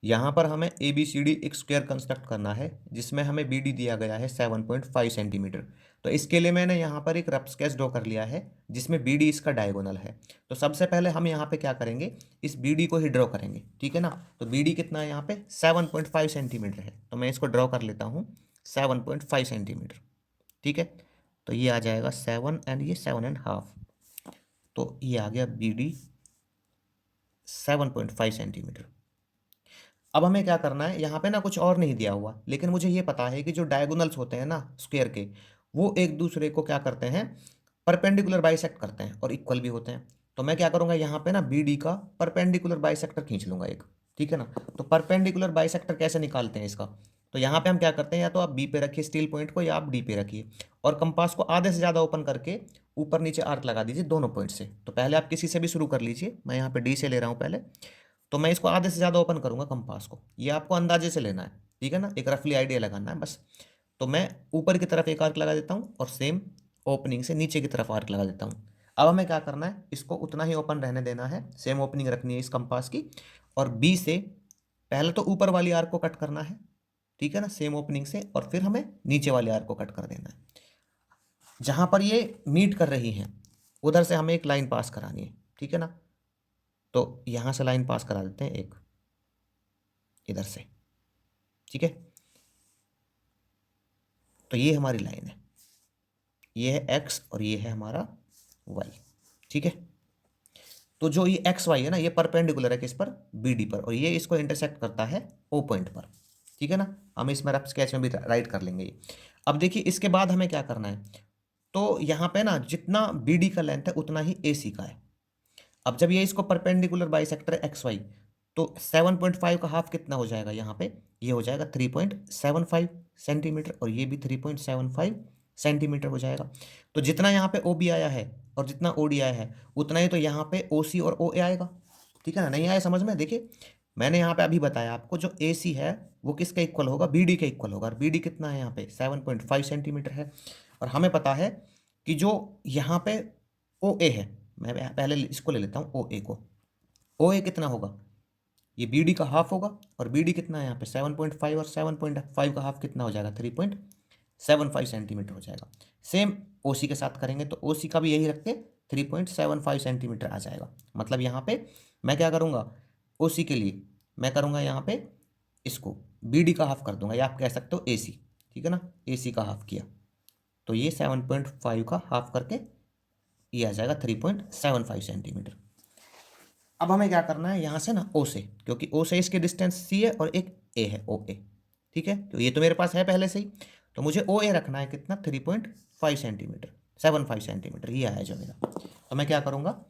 यहाँ पर हमें ए बी सी डी एक स्क्वायर कंस्ट्रक्ट करना है जिसमें हमें बी डी दिया गया है 7.5 सेंटीमीटर। तो इसके लिए मैंने यहाँ पर एक रफ स्केच ड्रॉ कर लिया है जिसमें बी डी इसका डायगोनल है। तो सबसे पहले हम यहाँ पे क्या करेंगे, इस बी डी को ही ड्रॉ करेंगे, ठीक है ना। तो बी डी कितना है यहाँ पे 7.5 सेंटीमीटर है, तो मैं इसको ड्रॉ कर लेता हूँ 7.5 सेंटीमीटर, ठीक है। तो ये आ जाएगा 7 एंड ये 7.5, तो ये आ गया बी डी 7.5 सेंटीमीटर। अब हमें क्या करना है, यहाँ पे ना कुछ और नहीं दिया हुआ, लेकिन मुझे ये पता है कि जो डायगोनल्स होते हैं ना स्क्वायर के, वो एक दूसरे को क्या करते हैं, परपेंडिकुलर बाइसेक्ट करते हैं और इक्वल भी होते हैं। तो मैं क्या करूँगा, यहाँ पे ना बी डी का परपेंडिकुलर बाइसेक्टर खींच लूँगा एक, ठीक है ना। तो परपेंडिकुलर बाइसेक्टर कैसे निकालते हैं इसका, तो यहाँ पे हम क्या करते हैं, या तो आप बी पे रखिए स्टील पॉइंट को या आप डी पे रखिए, और कंपास को आधे से ज़्यादा ओपन करके ऊपर नीचे आर्क लगा दीजिए दोनों पॉइंट से। तो पहले आप किसी से भी शुरू कर लीजिए, मैं यहाँ पे डी से ले रहा हूँ पहले। तो मैं इसको आधे से ज़्यादा ओपन करूँगा कंपास को, ये आपको अंदाजे से लेना है, ठीक है ना, एक रफली आइडिया लगाना है बस। तो मैं ऊपर की तरफ एक आर्क लगा देता हूँ और सेम ओपनिंग से नीचे की तरफ आर्क लगा देता हूँ। अब हमें क्या करना है, इसको उतना ही ओपन रहने देना है, सेम ओपनिंग रखनी है इस कंपास की। और बी से पहले तो ऊपर वाली आर्क को कट करना है, ठीक है ना, सेम ओपनिंग से, और फिर हमें नीचे वाले आर्क को कट कर देना है। जहाँ पर ये मीट कर रही हैं उधर से हमें एक लाइन पास करानी है, ठीक है ना। तो यहाँ से लाइन पास करा देते हैं एक, इधर से, ठीक है। तो ये हमारी लाइन है, ये है एक्स और ये है हमारा वाई, ठीक है। तो जो ये एक्स वाई है ना, ये परपेंडिकुलर है किस पर, बी डी पर, और ये इसको इंटरसेक्ट करता है ओ पॉइंट पर, ठीक है ना। हम इसमें रफ स्केच में भी राइट कर लेंगे ये। अब देखिए इसके बाद हमें क्या करना है, तो यहाँ पे ना जितना बी डी का लेंथ है उतना ही ए सी का है। अब जब ये इसको परपेंडिकुलर बाइसेक्टर एक्स वाई, तो 7.5 का हाफ कितना हो जाएगा यहाँ पे, ये हो जाएगा 3.75 सेंटीमीटर, और ये भी 3.75 सेंटीमीटर हो जाएगा। तो जितना यहाँ पे ओ बी आया है और जितना ओ डी आया है उतना ही तो यहाँ पे ओ सी और ओ ए आएगा, ठीक है ना। नहीं आया समझ में, देखिए मैंने यहाँ पे अभी बताया आपको, जो ए सी है वो किसके इक्वल होगा, बी डी के इक्वल होगा, और बी डी कितना है यहाँ पे 7.5 सेंटीमीटर है। और हमें पता है कि जो यहाँ पे ओ ए है, मैं पहले इसको ले लेता हूँ ओ ए को, ओ ए कितना होगा, ये बी डी का हाफ होगा, और बी डी कितना है यहाँ पे 7.5, और 7.5 का हाफ कितना हो जाएगा 3.75 सेंटीमीटर हो जाएगा। सेम ओ सी के साथ करेंगे तो ओ सी का भी यही रख के 3.75 सेंटीमीटर आ जाएगा। मतलब यहाँ पे मैं क्या करूँगा, ओ सी के लिए मैं करूँगा यहाँ पे इसको बी डी का हाफ कर दूंगा, या आप कह सकते हो ए सी, ठीक है ना, ए सी का हाफ किया तो ये 7.5 का हाफ करके ये आ जाएगा 3.75 सेंटीमीटर। अब हमें क्या करना है, यहाँ से ना ओ से, क्योंकि ओ से इसके डिस्टेंस सी है और एक ए है ओ ए, ठीक है, तो ये तो मेरे पास है पहले से ही। तो मुझे ओ ए रखना है कितना 3.5 सेंटीमीटर, 75 सेंटीमीटर ये आया जो मेरा। तो मैं क्या करूँगा,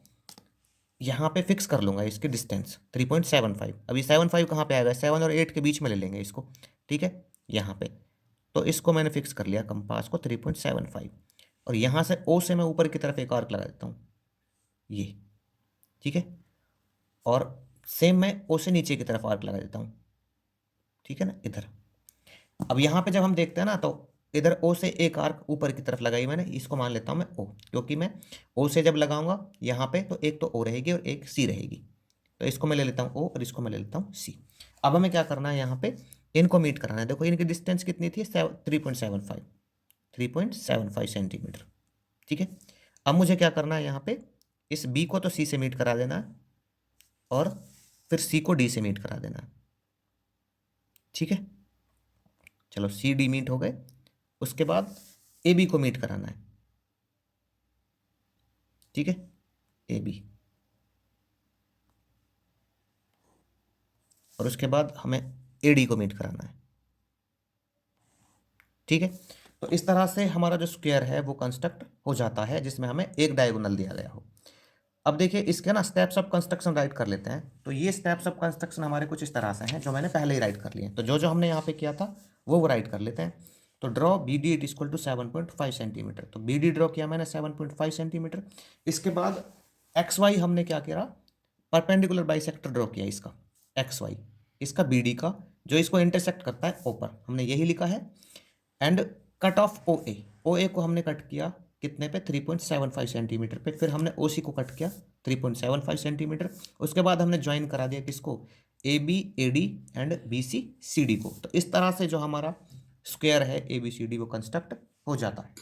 यहाँ पे फिक्स कर लूँगा इसके डिस्टेंस 3.75। अभी 75 कहाँ पे आएगा, 7 और 8 के बीच में ले लेंगे इसको, ठीक है, यहाँ पे। तो इसको मैंने फिक्स कर लिया कंपास को 3.75, और यहाँ से ओ से मैं ऊपर की तरफ एक आर्क लगा देता हूँ ये, ठीक है, और सेम मैं ओ से नीचे की तरफ आर्क लगा देता हूँ, ठीक है ना, इधर। अब यहाँ पे जब हम देखते हैं ना, तो इधर ओ से एक आर्क ऊपर की तरफ लगाई मैंने, इसको मान लेता हूँ मैं ओ, क्योंकि मैं ओ से जब लगाऊंगा यहाँ पे तो एक तो ओ रहेगी और एक सी रहेगी। तो इसको मैं ले लेता हूँ ओ और इसको मैं ले लेता हूँ सी। अब हमें क्या करना है, यहाँ पे इनको मीट कराना है। देखो इनकी डिस्टेंस कितनी थी, 3.75 सेंटीमीटर, ठीक है। अब मुझे क्या करना है, यहाँ पे इस बी को तो सी से मीट करा देना है, और फिर सी को डी से मीट करा देना है, ठीक है। चलो सी डी मीट हो गए, उसके बाद ए बी को मीट कराना है, ठीक है, ए बी, और उसके बाद हमें ए डी को मीट कराना है, ठीक है। तो इस तरह से हमारा जो स्क्वायर है वो कंस्ट्रक्ट हो जाता है जिसमें हमें एक डायगोनल दिया गया हो। अब देखिए इसके ना स्टेप्स ऑफ कंस्ट्रक्शन राइट कर लेते हैं। तो ये स्टेप्स ऑफ कंस्ट्रक्शन हमारे कुछ इस तरह से हैं जो मैंने पहले ही राइट कर लिए हैं। तो जो जो हमने यहाँ पे किया था वो राइट कर लेते हैं। तो draw B D it equal to 7.5 centimetre. तो बी डी ड्रॉ किया मैंने 7.5 सेंटीमीटर। इसके बाद एक्स वाई हमने क्या किया, परपेंडिकुलर बाइसेक्टर ड्रॉ किया इसका, एक्स वाई, इसका बी डी का जो इसको इंटरसेक्ट करता है ऊपर, हमने यही लिखा है। एंड कट ऑफ ओ ए को हमने कट किया कितने पे, 3.75 सेंटीमीटर पे। फिर हमने ओ सी को कट किया 3.75 सेंटीमीटर। उसके बाद हमने ज्वाइन करा दिया किसको, A B A D and B C C D को। तो इस तरह से जो हमारा स्क्वायर है ए बी सी डी वो कंस्ट्रक्ट हो जाता है।